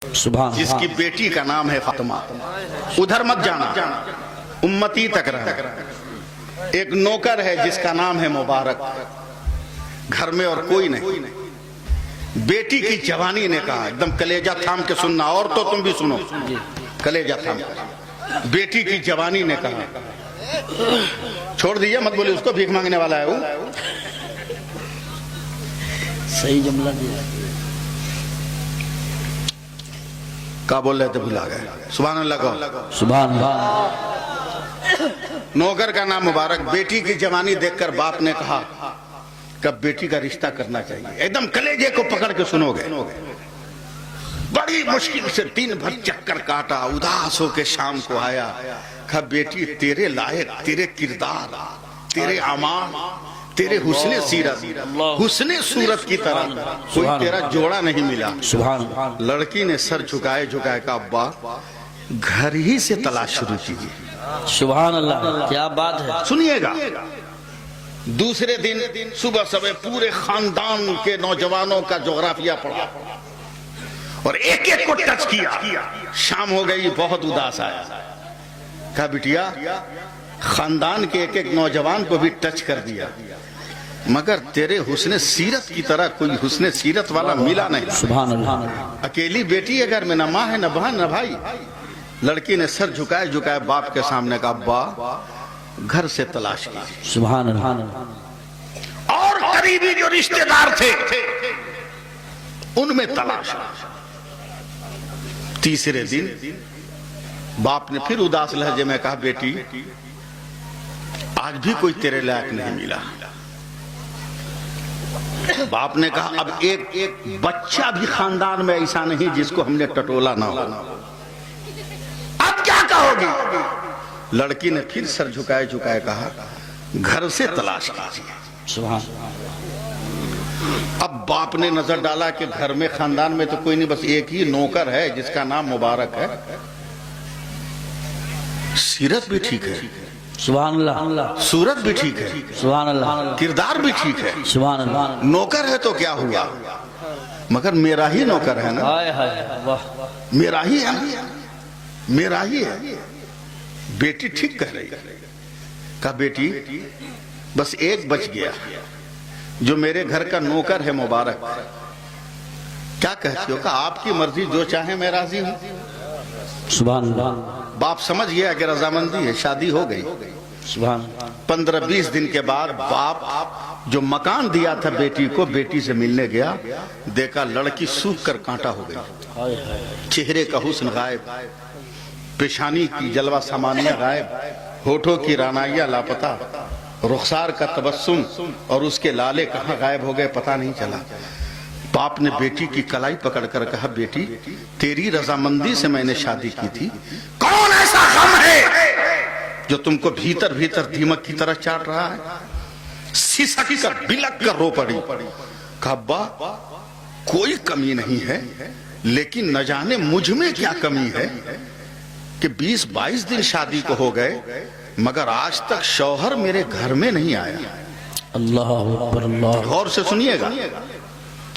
जिसकी बेटी का नाम है फातिमा। उधर मत जाना, उम्मती तक रहना। एक नौकर है जिसका नाम है मुबारक, घर में और कोई नहीं। बेटी की जवानी ने कहा, एकदम कलेजा थाम के सुनना, और तो तुम भी सुनो, कलेजा थाम के। बेटी की जवानी ने कहा, छोड़ दीजिए, मत बोलिए उसको, भीख मांगने वाला है वो। सही जुमला दिया। क्या बोल रहे थे, भुला गए। सुभान अल्लाह को सुभान अल्लाह। नौकर का नाम मुबारक। बेटी की जवानी देखकर बाप ने कहा कब बेटी का रिश्ता करना चाहिए। एकदम कलेजे को पकड़ के सुनोगे। बड़ी मुश्किल से दिन भर चक्कर काटा, उदास होके शाम को आया। कहा बेटी तेरे लायक, तेरे किरदार, तेरे अमाल, तेरे हुस्ने सीरत, हुस्ने सूरत की तरह कोई तेरा जोड़ा नहीं मिला। सुभान। लड़की ने सर झुकाए झुकाए कहा अब्बा घर ही से तलाश शुरू कीजिए। सुभान अल्लाह, क्या बात है। सुनिएगा। दूसरे दिन सुबह सुबह पूरे खानदान के नौजवानों का जोग्राफिया पढ़ा और एक एक को टच किया। शाम हो गई, बहुत उदास आया। कहा बिटिया खानदान के एक एक नौजवान को भी टच कर दिया, मगर तेरे हुस्ने सीरत की तरह कोई हुस्ने सीरत वाला मिला नहीं। सुभान अल्लाह। अकेली बेटी है घर में, न माँ है, न बहन, न भाई। लड़की ने सर झुकाए झुकाए बाप के सामने कहा अब्बा घर से तलाश कीजिए। सुभान अल्लाह। और करीबी जो रिश्तेदार थे उनमें तलाश। तीसरे दिन बाप ने फिर उदास लहजे में कहा बेटी आज भी कोई तेरे लायक नहीं मिला। बाप ने कहा अब एक बच्चा भी खानदान में ऐसा नहीं जिसको हमने टटोला ना हो। अब क्या कहोगी? लड़की ने फिर सर झुकाए झुकाए कहा घर से तलाश कीजिए। सुभान। अब बाप ने नजर डाला कि घर में खानदान में तो कोई नहीं, बस एक ही नौकर है जिसका नाम मुबारक है। सीरत भी ठीक है, सुभान अल्लाह। सूरत भी ठीक है, सुभान अल्लाह। किरदार भी ठीक है। सुभान अल्लाह। नौकर है तो क्या हुआ, मगर मेरा ही नौकर है ना। हाय हाय वाह। मेरा ही है ना, मेरा ही है। बेटी ठीक कह रही। कहा बेटी बस एक बच गया जो मेरे घर का नौकर है मुबारक। क्या कहती हो? कहा आपकी मर्जी, जो चाहे मैं राजी हूं। सुभान अल्लाह। बाप समझ गया कि रजामंदी है, शादी हो गई। सुभान। 15-20 दिन के बाद बाप जो मकान दिया था बेटी को, बेटी से मिलने गया, देखा लड़की सूख कर कांटा हो गई। हाय हाय। चेहरे का हुस्न गायब, पेशानी की जलवा सामानिया गायब, होठों की रानाइया लापता, रुखसार का तबस्सुम और उसके लाले कहाँ गायब हो गए पता नहीं चला। बाप ने बेटी की कलाई पकड़कर कहा बेटी तेरी रजामंदी से मैंने शादी की थी। कौन ऐसा गम है जो तुमको भीतर भीतर दीमक की तरह चाट रहा है? सिसक कर बिलक कर रो पड़ी। कहा अब्बा कोई कमी नहीं है, लेकिन न जाने मुझ में क्या कमी है कि 20-22 दिन शादी को हो गए मगर आज तक शौहर मेरे घर में नहीं आया। अल्लाह अकबर। अल्लाह। गौर से सुनिएगा,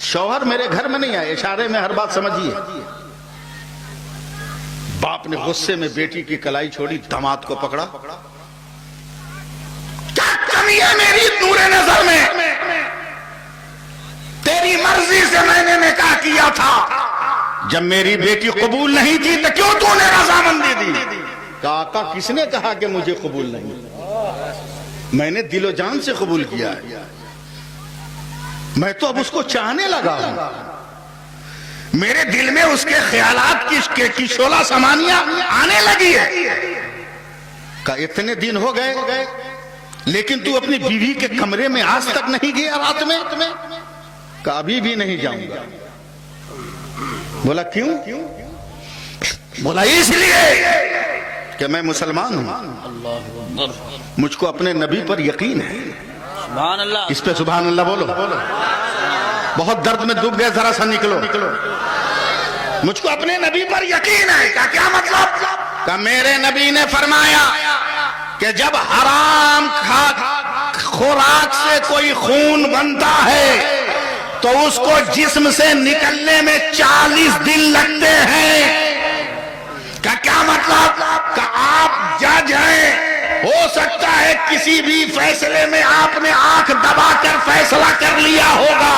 शौहर मेरे घर में नहीं आए, इशारे में हर बात समझिए। बाप ने गुस्से में बेटी की कलाई छोड़ी, दामाद को पकड़ा। क्या कमी है मेरी नूरे नजर में? तेरी मर्जी से मैंने निकाह किया था, जब मेरी बेटी कबूल नहीं की तो क्यों तूने रजामंदी दी? काका किसने कहा कि मुझे कबूल नहीं? मैंने दिलो जान से कबूल किया है। मैं तो अब उसको चाहने लगा हूं। मेरे दिल में उसके ख्यालात की शोला समानियां आने लगी है। का इतने दिन हो गए लेकिन तू अपनी बीवी के कमरे में आज तक नहीं गया रात में? का अभी भी नहीं जाऊंगा। बोला क्यों? बोला इसलिए कि मैं मुसलमान हूं, मुझको अपने नबी पर यकीन है। सुभान अल्लाह। इस पे सुभान अल्लाह बोलो। बहुत दर्द में डूब गए, जरा सा निकलो। मुझको अपने नबी पर यकीन है। का क्या मतलब? का मेरे नबी ने फरमाया कि जब हराम खुराक से कोई खून बनता है तो उसको जिस्म से निकलने में 40 दिन लगते हैं। हो सकता है किसी भी फैसले में आपने आंख दबाकर फैसला कर लिया होगा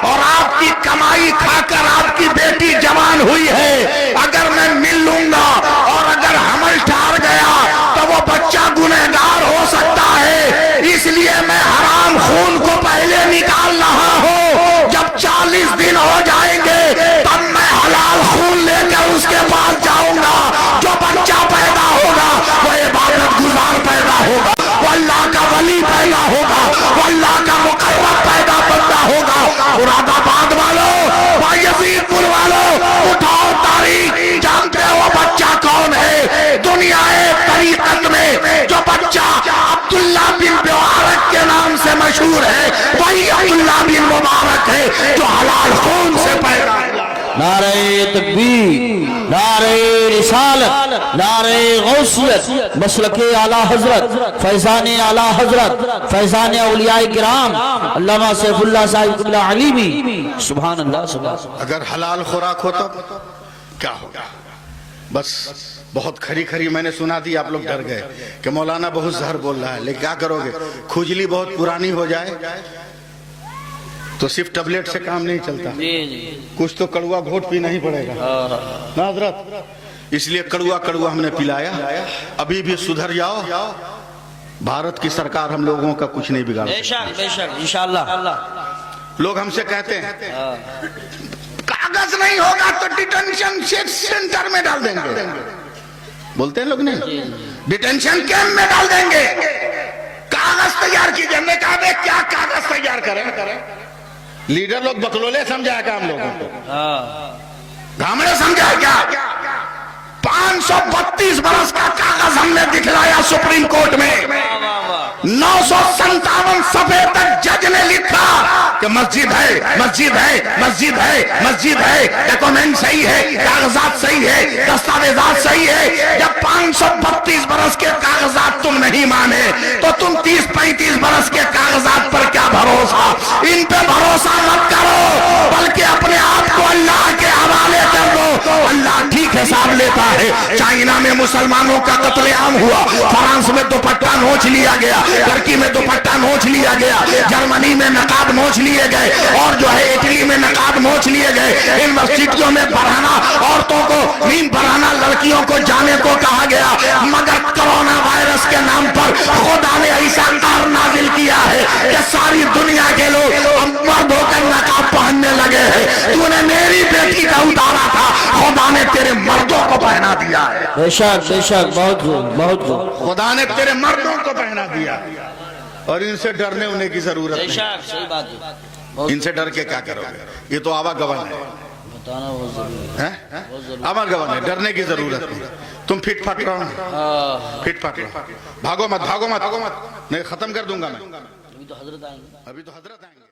और आपकी कमाई खाकर आपकी बेटी जवान हुई है। अगर मैं मिल लूंगा और अगर हमल ठहर गया तो वो बच्चा गुनहगार हो सकता है। इसलिए मैं हराम खून को पहले निकाल रहा हूं। जब 40 दिन हो जाएंगे तब मैं हलाल खून लेकर उसके पास जाऊंगा। जो बच्चा पैदा होगा वो इबादत गुजार पैदा होगा, वो अल्लाह का वली पैदा होगा, वो अल्लाह का मुकर्रब पैदा बंदा होगा। मुरादाबाद वालों, बायजीदपुर वालों, उठाओ तारीख, जानते हो बच्चा कौन है? दुनिया तरीकत में जो बच्चा अब्दुल्ला बिन मुबारक के नाम से मशहूर है वही अब्दुल्ला बिन मुबारक है जो हलाल खून से पैदा हुआ। नारे तकबीर, नारे रिसालत, नारे गौसियत, मसलके आला हजरत, फैजाने आला हजरत, फैजाने औलियाए किराम अल्लामा सैफुल्लाह साहिब क़िबला अलीमी। सुभान अल्लाह, सुभान अल्लाह। अगर हलाल खुराक हो तो क्या होगा? बस बहुत खरी खरी मैंने सुना दी, आप लोग डर गए कि मौलाना बहुत जहर बोल रहा है, लेकिन क्या करोगे? खुजली बहुत पुरानी हो जाए तो सिर्फ टैबलेट से काम नहीं चलता, कुछ तो कड़वा घोट पीना ही पड़ेगा ना हजरत। इसलिए कड़वा कड़वा हमने पिलाया। अभी भी सुधर जाओ, भारत की सरकार हम लोगों का कुछ नहीं बिगाड़। बेशक बेशक इंशाअल्लाह। लोग हमसे कहते हैं कागज नहीं होगा तो डिटेंशन सेंटर में डाल देंगे, बोलते हैं लोग नहीं, डिटेंशन कैंप में डाल देंगे। कागज तैयार कीजिए। मैं कहा बे क्या कागज तैयार करें? लीडर लोग बकलोले समझाया क्या हम लोगों को? घामड़े समझाया क्या? 532 बरस का कागज हमने दिखलाया सुप्रीम कोर्ट में। 957 सफे तक जज ने लिखा कि मस्जिद है, मस्जिद है, मस्जिद है, मस्जिद है, डॉक्यूमेंट सही है, कागजात सही है, दस्तावेजात सही है। जब 532 बरस के कागजात तुम नहीं माने तो तुम 30-35 बरस के कागजात पर क्या भरोसा? इन पे भरोसा मत करो, बल्कि अपने आप को अल्लाह के हवाले कर दो। अल्लाह ठीक हिसाब लेता है। चाइना में मुसलमानों का कत्लेआम हुआ, फ्रांस में दुपट्टा नोच लिया गया, टर्की में दुपट्टा नोच लिया गया, जर्मनी में नकाब नोच लिए गए और जो है इटली में नकाब नोच लिए गए। यूनिवर्सिटियों में पढ़ाना औरतों को, नींद पढ़ाना लड़कियों को जाने को कहा गया, मगर कोरोना वायरस के नाम पर खुदा ने ऐसा कार नाजिल किया है कि सारी दुनिया के लोग मर्द होकर नकाब पहनने लगे हैं। तूने मेरी बेटी का उतारा था, खुदा ने तेरे मर्दों को पहना दिया है। बेशक बेशक, बहुत बहुत खुदा ने तेरे मर्दों को पहना दिया और इनसे डरने होने की जरूरत नहीं। सही बात है। इनसे डर के क्या करोगे? ये तो आवागमन है, बताना बहुत जरूरी है? आवागमन है, डरने की जरूरत नहीं। तुम फिट फाट रहो, फिट फाट रहो, भागो मत, भागो मत, भागो मत, नहीं खत्म कर दूंगा मैं। अभी तो हजरत आएंगे। अभी तो हजरत आएंगे।